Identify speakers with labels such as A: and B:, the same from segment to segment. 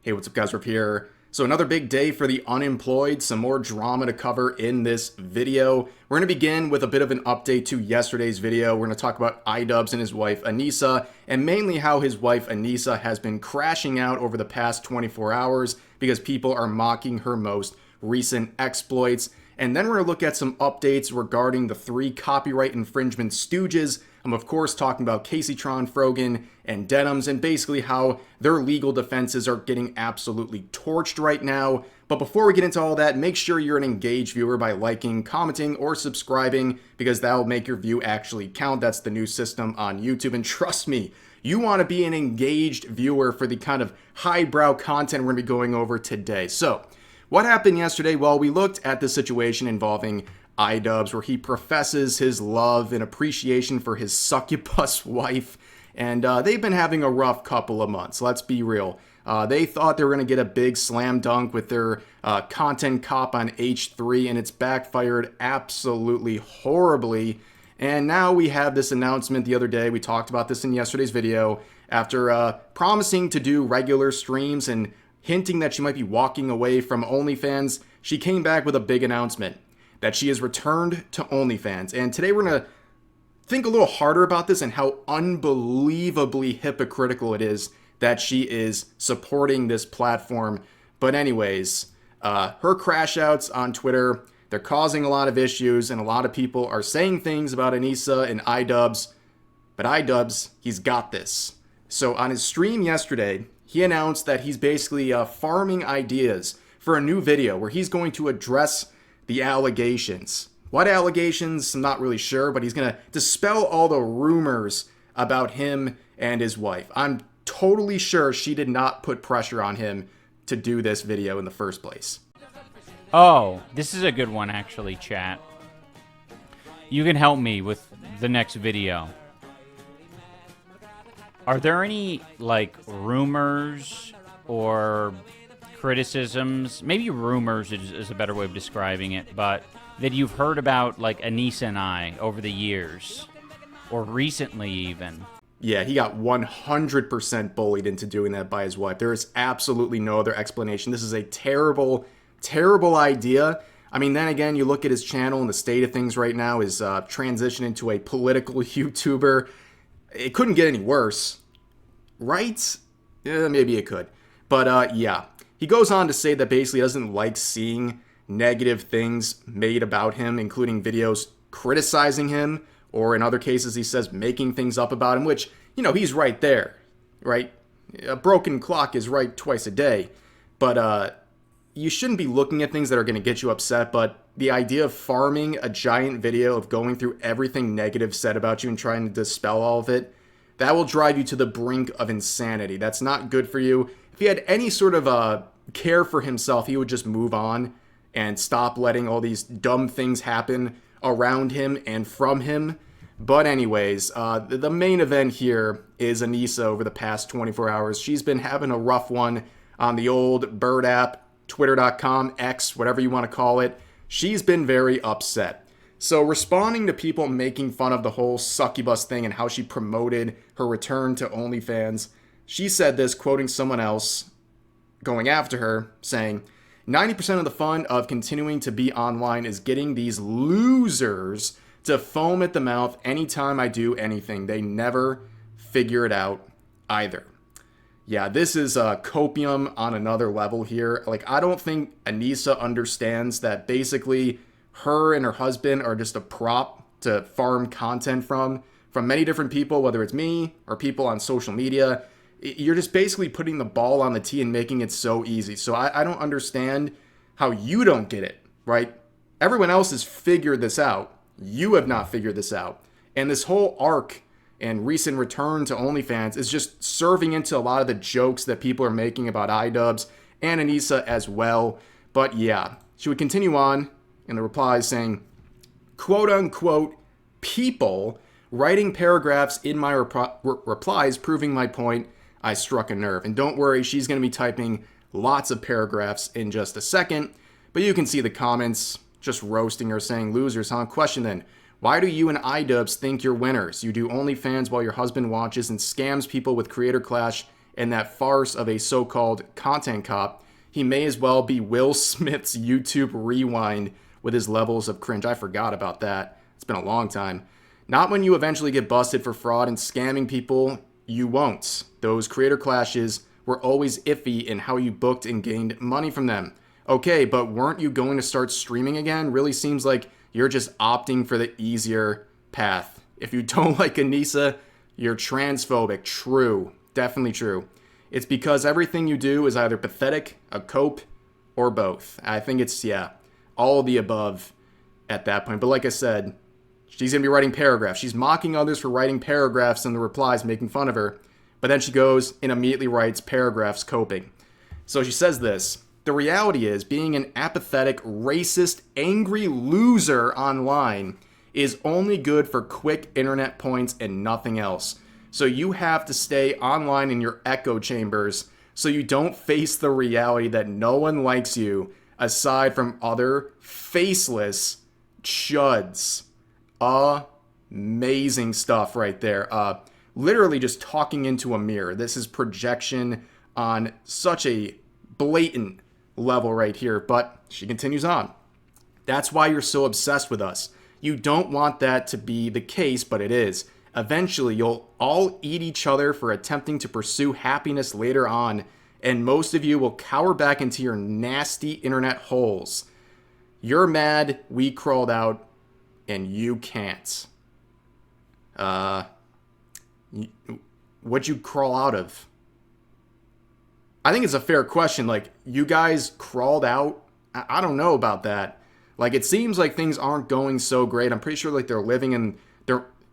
A: Hey, what's up guys, Rip here. So another big day for the unemployed, some more drama to cover in this video. We're going to begin with a bit of an update to yesterday's video. We're going to talk about iDubbbz and his wife Anissa, and mainly how his wife Anissa has been crashing out over the past 24 hours because people are mocking her most recent exploits. And then we're going to look at some updates regarding the 3 copyright infringement stooges. I'm of course talking about Caseytron, Frogan, and Denims, and basically how their legal defenses are getting absolutely torched right now. But before we get into all that, make sure you're an engaged viewer by liking, commenting, or subscribing, because that'll make your view actually count. That's the new system on YouTube, and trust me, you want to be an engaged viewer for the kind of highbrow content we're going to be going over today. So, what happened yesterday? Well, we looked at the situation involving iDubbbz, where he professes his love and appreciation for his succubus wife, and they've been having a rough couple of months. Let's be real. They thought they were going to get a big slam dunk with their content cop on H3, and it's backfired absolutely horribly. And now we have this announcement the other day. We talked about this in yesterday's video. After promising to do regular streams and hinting that she might be walking away from OnlyFans, she came back with a big announcement that she has returned to OnlyFans. And today we're going to think a little harder about this and how unbelievably hypocritical it is that she is supporting this platform. But anyways, her crash outs on Twitter, they're causing a lot of issues, and a lot of people are saying things about Anissa and iDubbbz. But iDubbbz, he's got this. So on his stream yesterday, he announced that he's basically farming ideas for a new video where he's going to address the allegations. What allegations? I'm not really sure, but he's going to dispel all the rumors about him and his wife. I'm totally sure she did not put pressure on him to do this video in the first place.
B: Oh, this is a good one actually, chat. You can help me with the next video. Are there any, like, rumors or criticisms, maybe rumors is a better way of describing it, but that you've heard about, like, Anissa and I over the years, or recently even?
A: Yeah, he got 100% bullied into doing that by his wife. There is absolutely no other explanation. This is a terrible, terrible idea. I mean, then again, you look at his channel and the state of things right now is transition into a political YouTuber. It couldn't get any worse, right? Yeah, maybe it could. But yeah. He goes on to say that basically he doesn't like seeing negative things made about him, including videos criticizing him, or in other cases he says making things up about him, which, you know, he's right there, right? A broken clock is right twice a day. But you shouldn't be looking at things that are going to get you upset, but the idea of farming a giant video of going through everything negative said about you and trying to dispel all of it, that will drive you to the brink of insanity. That's not good for you. If he had any sort of care for himself, he would just move on and stop letting all these dumb things happen around him and from him. But anyways, the main event here is Anissa over the past 24 hours. She's been having a rough one on the old Bird app, Twitter.com, X, whatever you want to call it. She's been very upset. So responding to people making fun of the whole succubus thing and how she promoted her return to OnlyFans, she said this, quoting someone else going after her, saying, 90% of the fun of continuing to be online is getting these losers to foam at the mouth anytime I do anything. They never figure it out either. Yeah, this is copium on another level here. Like, I don't think Anissa understands that basically her and her husband are just a prop to farm content from many different people, whether it's me or people on social media. You're just basically putting the ball on the tee and making it so easy. So I don't understand how you don't get it, right? Everyone else has figured this out. You have not figured this out. And this whole arc and recent return to OnlyFans is just serving into a lot of the jokes that people are making about iDubbbz and Anissa as well. But yeah, she would continue on in the replies saying, quote unquote, people writing paragraphs in my replies proving my point. I struck a nerve. And don't worry, she's going to be typing lots of paragraphs in just a second. But you can see the comments just roasting her, saying, losers, huh? Question then, why do you and iDubbbz think you're winners? You do OnlyFans while your husband watches and scams people with Creator Clash in that farce of a so-called content cop, he may as well be Will Smith's YouTube Rewind with his levels of cringe. I forgot about that. It's been a long time. Not when you eventually get busted for fraud and scamming people, you won't. Those creator clashes were always iffy in how you booked and gained money from them. Okay, but weren't you going to start streaming again? Really seems like you're just opting for the easier path. If you don't like Anissa, you're transphobic. True. Definitely true. It's because everything you do is either pathetic, a cope, or both. I think it's, yeah, all of the above at that point. But like I said, she's going to be writing paragraphs. She's mocking others for writing paragraphs in the replies, making fun of her. But then she goes and immediately writes paragraphs coping. So she says this: the reality is, being an apathetic, racist, angry loser online is only good for quick internet points and nothing else. So you have to stay online in your echo chambers so you don't face the reality that no one likes you aside from other faceless chuds. Amazing stuff right there. Literally just talking into a mirror. This is projection on such a blatant level right here. But she continues on. That's why you're so obsessed with us. You don't want that to be the case, but it is. Eventually, you'll all eat each other for attempting to pursue happiness later on, and most of you will cower back into your nasty internet holes. You're mad we crawled out, and you can't. What'd you crawl out of? I think it's a fair question. Like, you guys crawled out? I don't know about that. Like, it seems like things aren't going so great. I'm pretty sure, like, they're living in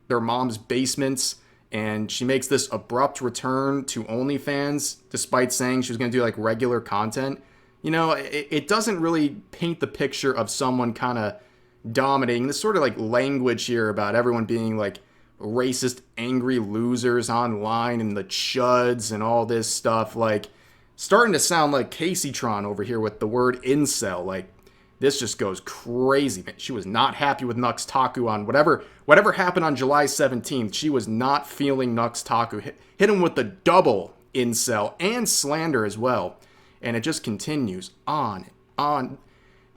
A: their mom's basements, and she makes this abrupt return to OnlyFans despite saying she was going to do, like, regular content. You know, it doesn't really paint the picture of someone kind of dominating this sort of, like, language here about everyone being, like, racist, angry losers online and the chuds and all this stuff. Like, starting to sound like Caseytron over here with the word incel. Like, this just goes crazy, man. She was not happy with Nux Taku on whatever happened on July 17th. She was not feeling Nux Taku. Hit him with the double incel and slander as well. And it just continues on and on.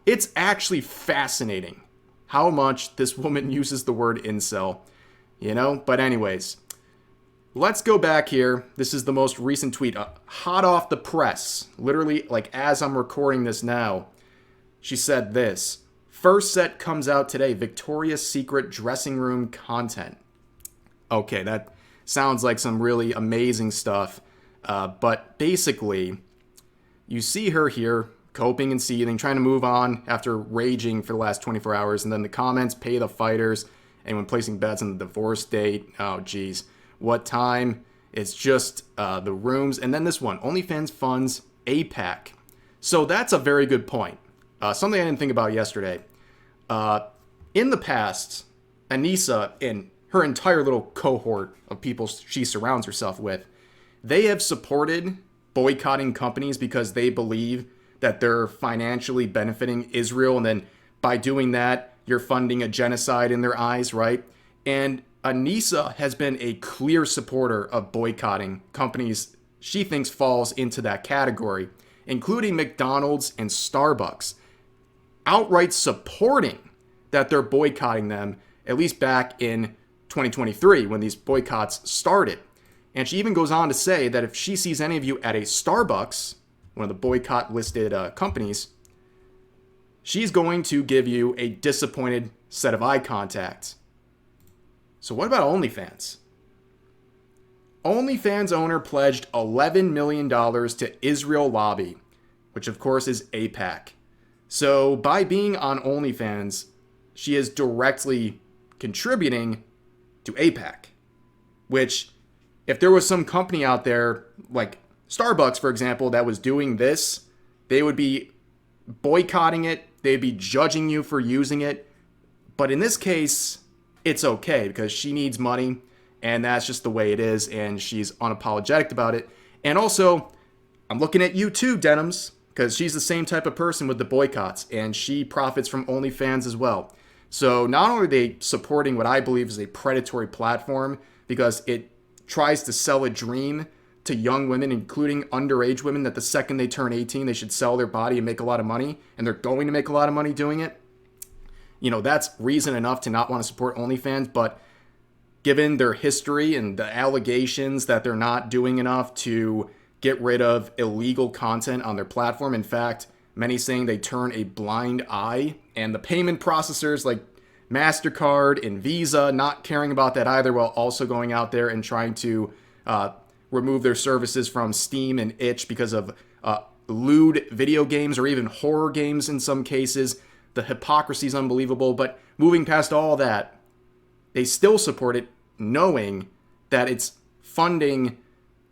A: It's actually fascinating how much this woman uses the word incel, you know? But anyways, let's go back here. This is the most recent tweet, hot off the press. Literally, like, as I'm recording this now. She said this: first set comes out today, Victoria's Secret dressing room content. Okay, that sounds like some really amazing stuff. But basically, you see her here, coping and seething, trying to move on after raging for the last 24 hours. And then the comments, pay the fighters. Anyone placing bets on the divorce date. Oh, geez. What time? It's just the rooms. And then this one, OnlyFans funds APAC. So that's a very good point. Something I didn't think about yesterday. In the past, Anissa and her entire little cohort of people she surrounds herself with, they have supported boycotting companies because they believe that they're financially benefiting Israel, and then by doing that, you're funding a genocide in their eyes, right? And Anissa has been a clear supporter of boycotting companies she thinks falls into that category, including McDonald's and Starbucks, outright supporting that they're boycotting them, at least back in 2023 when these boycotts started. And she even goes on to say that if she sees any of you at a Starbucks, one of the boycott listed companies, she's going to give you a disappointed set of eye contact. So what about OnlyFans? OnlyFans owner pledged $11 million to Israel lobby, which of course is APAC. So by being on OnlyFans, she is directly contributing to APAC, which, if there was some company out there, like Starbucks, for example, that was doing this, they would be boycotting it, they'd be judging you for using it. But in this case, it's okay because she needs money, and that's just the way it is, and she's unapologetic about it. And also, I'm looking at you too, Denims, because she's the same type of person with the boycotts, and she profits from OnlyFans as well. So not only are they supporting what I believe is a predatory platform because it tries to sell a dream to young women, including underage women, that the second they turn 18, they should sell their body and make a lot of money, and they're going to make a lot of money doing it, you know, that's reason enough to not want to support OnlyFans. But given their history and the allegations that they're not doing enough to get rid of illegal content on their platform, in fact, many saying they turn a blind eye, and the payment processors like MasterCard and Visa not caring about that either, while also going out there and trying to remove their services from Steam and Itch because of lewd video games or even horror games in some cases. The hypocrisy is unbelievable, but moving past all that, they still support it, knowing that it's funding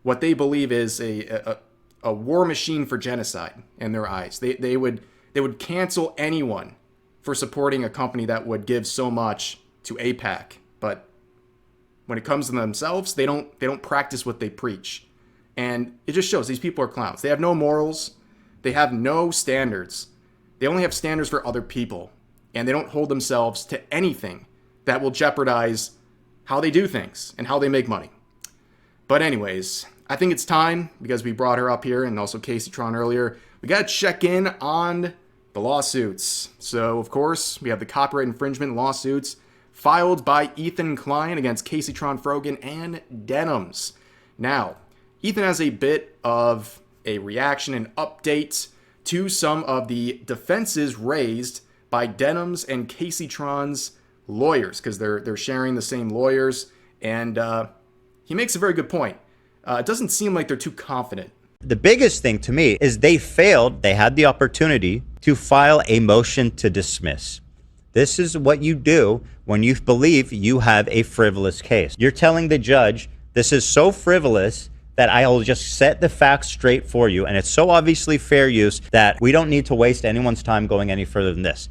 A: what they believe is a war machine for genocide in their eyes. They would cancel anyone for supporting a company that would give so much to AIPAC, but when it comes to themselves, they don't practice what they preach. And it just shows these people are clowns. They have no morals. They have no standards. They only have standards for other people. And they don't hold themselves to anything that will jeopardize how they do things and how they make money. But anyways, I think it's time, because we brought her up here and also Casey Tron earlier, we got to check in on the lawsuits. So, of course, we have the copyright infringement lawsuits filed by Ethan Klein against Casey Tron Frogan and Denims. Now, Ethan has a bit of a reaction and update to some of the defenses raised by Denims and Casey Tron's lawyers, because they're sharing the same lawyers, and he makes a very good point. It doesn't seem like they're too confident.
C: The biggest thing to me is they failed. They had the opportunity to file a motion to dismiss. This is what you do when you believe you have a frivolous case. You're telling the judge, this is so frivolous that I'll just set the facts straight for you, and it's so obviously fair use that we don't need to waste anyone's time going any further than this.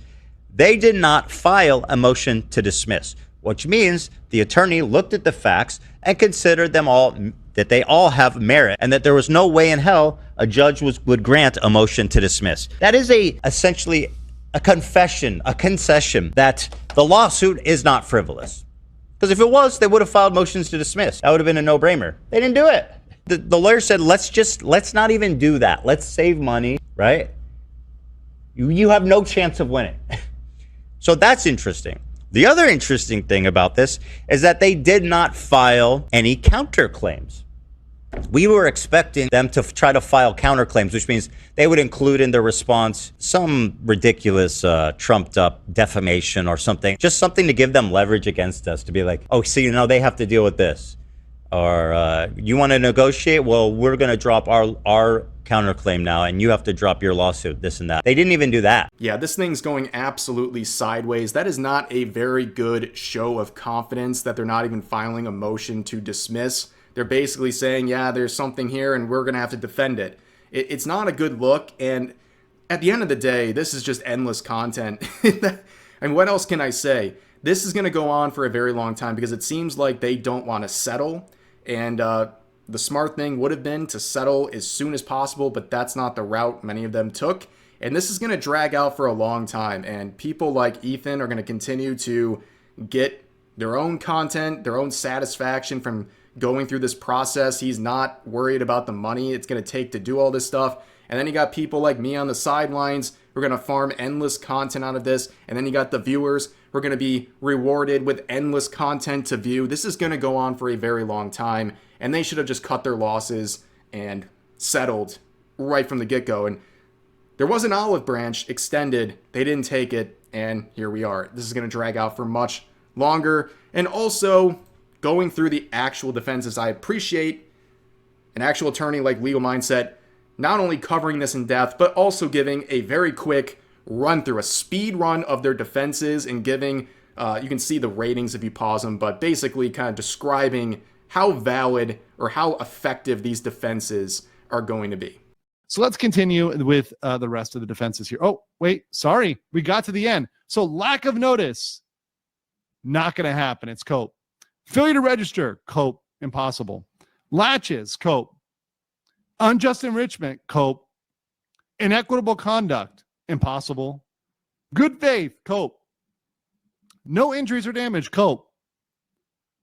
C: They did not file a motion to dismiss, which means the attorney looked at the facts and considered them all, that they all have merit, and that there was no way in hell a judge would grant a motion to dismiss. That is essentially a confession, a concession that the lawsuit is not frivolous. Because if it was, they would have filed motions to dismiss. That would have been a no-brainer. They didn't do it. The lawyer said, let's not even do that. Let's save money, right? You have no chance of winning. So that's interesting. The other interesting thing about this is that they did not file any counterclaims. We were expecting them to try to file counterclaims, which means they would include in their response some ridiculous trumped up defamation or something, just something to give them leverage against us, to be like, oh, so they have to deal with this. Or you want to negotiate? Well, we're going to drop our counterclaim now, and you have to drop your lawsuit, this and that. They didn't even do that.
A: Yeah, this thing's going absolutely sideways. That is not a very good show of confidence that they're not even filing a motion to dismiss. They're basically saying, yeah, there's something here, and we're going to have to defend it. It's not a good look, and at the end of the day, this is just endless content. And what else can I say? This is going to go on for a very long time, because it seems like they don't want to settle. And the smart thing would have been to settle as soon as possible, but that's not the route many of them took. And this is going to drag out for a long time. And people like Ethan are going to continue to get their own content, their own satisfaction from going through this process. He's not worried about the money it's going to take to do all this stuff. And then you got people like me on the sidelines who are going to farm endless content out of this. And then you got the viewers who are going to be rewarded with endless content to view. This is going to go on for a very long time. And they should have just cut their losses and settled right from the get-go. And there was an olive branch extended. They didn't take it. And here we are. This is going to drag out for much longer. And also, going through the actual defenses, I appreciate an actual attorney like Legal Mindset not only covering this in depth, but also giving a very quick run through, a speed run of their defenses, and giving, you can see the ratings if you pause them, but basically kind of describing how valid or how effective these defenses are going to be.
D: So let's continue with the rest of the defenses here. Oh, wait, sorry. We got to the end. So lack of notice, not going to happen. It's cope. Failure to register, cope, impossible. Latches, cope. Unjust enrichment, cope. Inequitable conduct, impossible. Good faith, cope. No injuries or damage, cope.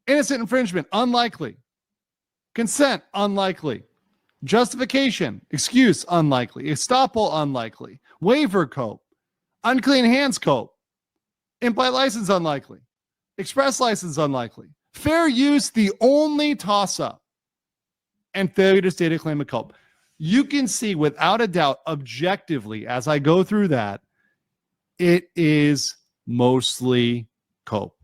D: Innocent infringement, unlikely. Consent, unlikely. Justification, excuse, unlikely. Estoppel, unlikely. Waiver, cope. Unclean hands, cope. Implied license, unlikely. Express license, unlikely. Fair use, the only toss-up. And failure to state a claim of cope. You can see without a doubt, objectively, as I go through that, it is mostly cope.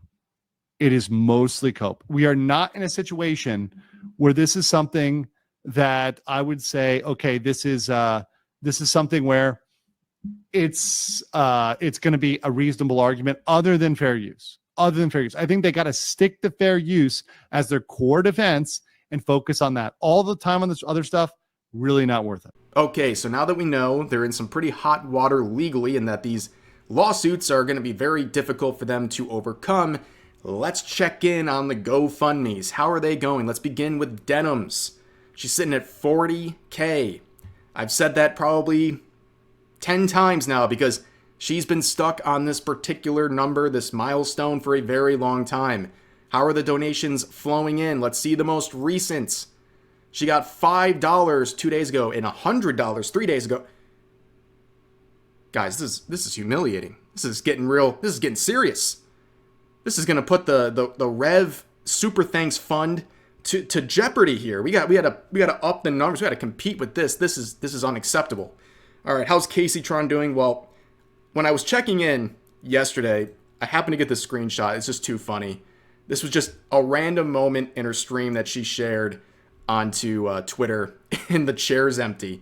D: It is mostly cope. We are not in a situation where this is something that I would say, okay, this is something where it's going to be a reasonable argument other than fair use. I think they got to stick to fair use as their core defense and focus on that. All the time on this other stuff, really not worth it.
A: Okay, so now that we know they're in some pretty hot water legally and that these lawsuits are going to be very difficult for them to overcome, let's check in on the GoFundMes. How are they going? Let's begin with Denims. She's sitting at 40K. I've said that probably 10 times now because she's been stuck on this particular number, this milestone, for a very long time. How are the donations flowing in? Let's see the most recent. She got $5 2 days ago and $100 3 days ago. Guys, this is humiliating. This is getting real. This is getting serious. This is going to put the Rev Super Thanks Fund to jeopardy here. We got to up the numbers. We got to compete with this. This is unacceptable. All right, how's Casey Tron doing? Well, when I was checking in yesterday, I happened to get this screenshot. It's just too funny. This was just a random moment in her stream that she shared onto Twitter, and the chair's empty.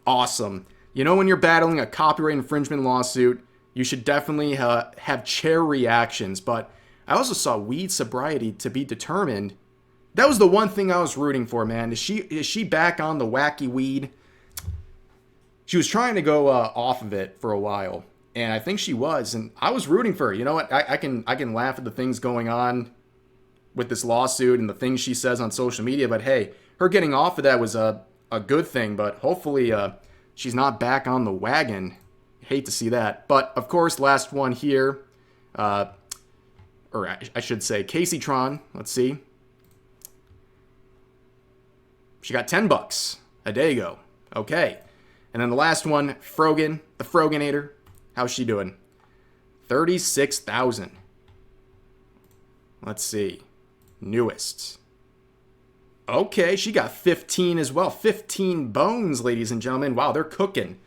A: Awesome. You know, when you're battling a copyright infringement lawsuit, you should definitely have chair reactions. But I also saw weed sobriety to be determined. That was the one thing I was rooting for, man. Is she back on the wacky weed? She was trying to go off of it for a while, and I think she was, and I was rooting for her. You know what? I can laugh at the things going on with this lawsuit and the things she says on social media, but hey, her getting off of that was a good thing. But hopefully, she's not back on the wagon. Hate to see that. But of course, last one here, or I should say, Casey Tron. Let's see. She got $10 a day ago. Okay. And then the last one, Frogan, the Froganator. How's she doing? 36,000. Let's see. Newest. Okay, she got 15 as well. 15 bones, ladies and gentlemen. Wow, they're cooking.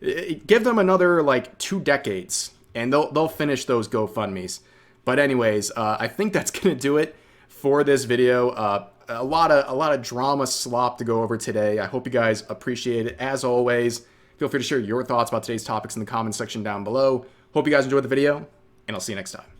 A: Give them another, 2 decades, and they'll finish those GoFundMes. But anyways, I think that's going to do it for this video. A lot of drama slop to go over today. I hope you guys appreciate it. As always, feel free to share your thoughts about today's topics in the comments section down below. Hope you guys enjoyed the video, and I'll see you next time.